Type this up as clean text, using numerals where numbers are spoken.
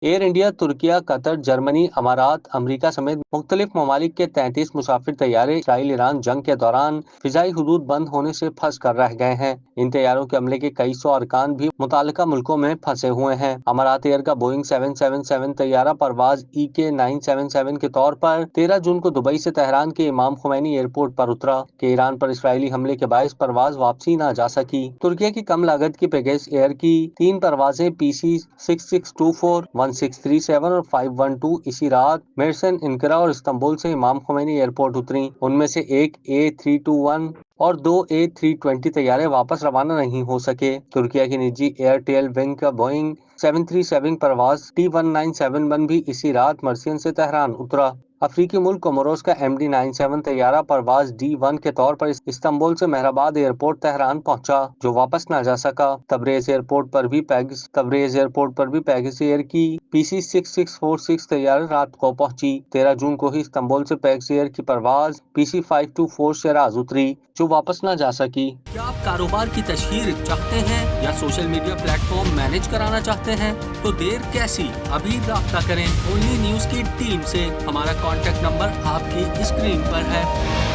Year India Türkiye, قطر، جرمنی، امارات، امریکہ سمیت مختلف ممالک کے 33 مسافر طیارے اسرائیل ایران جنگ کے دوران فضائی حدود بند ہونے سے پھنس کر رہ گئے ہیں۔ ان طیاروں کے عملے کے کئی سو ارکان بھی متعلقہ ملکوں میں پھنسے ہوئے ہیں۔ امارات ایئر کا بوئنگ 777 طیارہ پرواز EK977 کے طور پر 13 جون کو دبئی سے تہران کے امام خمینی ایئرپورٹ پر اترا کہ ایران پر اسرائیلی حملے کے باعث پرواز واپسی نہ جا سکی۔ ترکیہ کی کم لاگت کی پیگیس ایئر کی 3 پروازیں PC6624، 1637 اور 512 اسی رات میرسن، انقرہ اور استنبول سے امام خمینی ایئرپورٹ اتریں۔ ان میں سے ایک A321 اور 2 A320 طیارے واپس روانہ نہیں ہو سکے۔ ترکیہ کی نجی ایئر ٹیل ونگ کا بوئنگ 737 پرواز T197 بھی اسی رات مرسین سے تہران اترا۔ افریقی ملک کوموروس کا MD97 طیارہ پرواز D1 کے طور پر استنبول سے مہرآباد ایئرپورٹ تہران پہنچا، جو واپس نہ جا سکا۔ تبریز ایئرپورٹ پر بھی پیگس ایئر کی PC6646 طیارہ رات کو پہنچی۔ 13 جون کو ہی استنبول سے پیگس ایئر کی پرواز PC524 شیراز اتری، جو واپس نہ جا سکی۔ کیا آپ کاروبار کی تشہیر چاہتے ہیں یا social media plate form manage کرانا چاہتے ہیں؟ تو دیر کیسی، ابھی رابطہ کریں اونلی نیوز کی ٹیم سے۔ ہمارا کانٹیکٹ نمبر آپ کی اسکرین پر ہے۔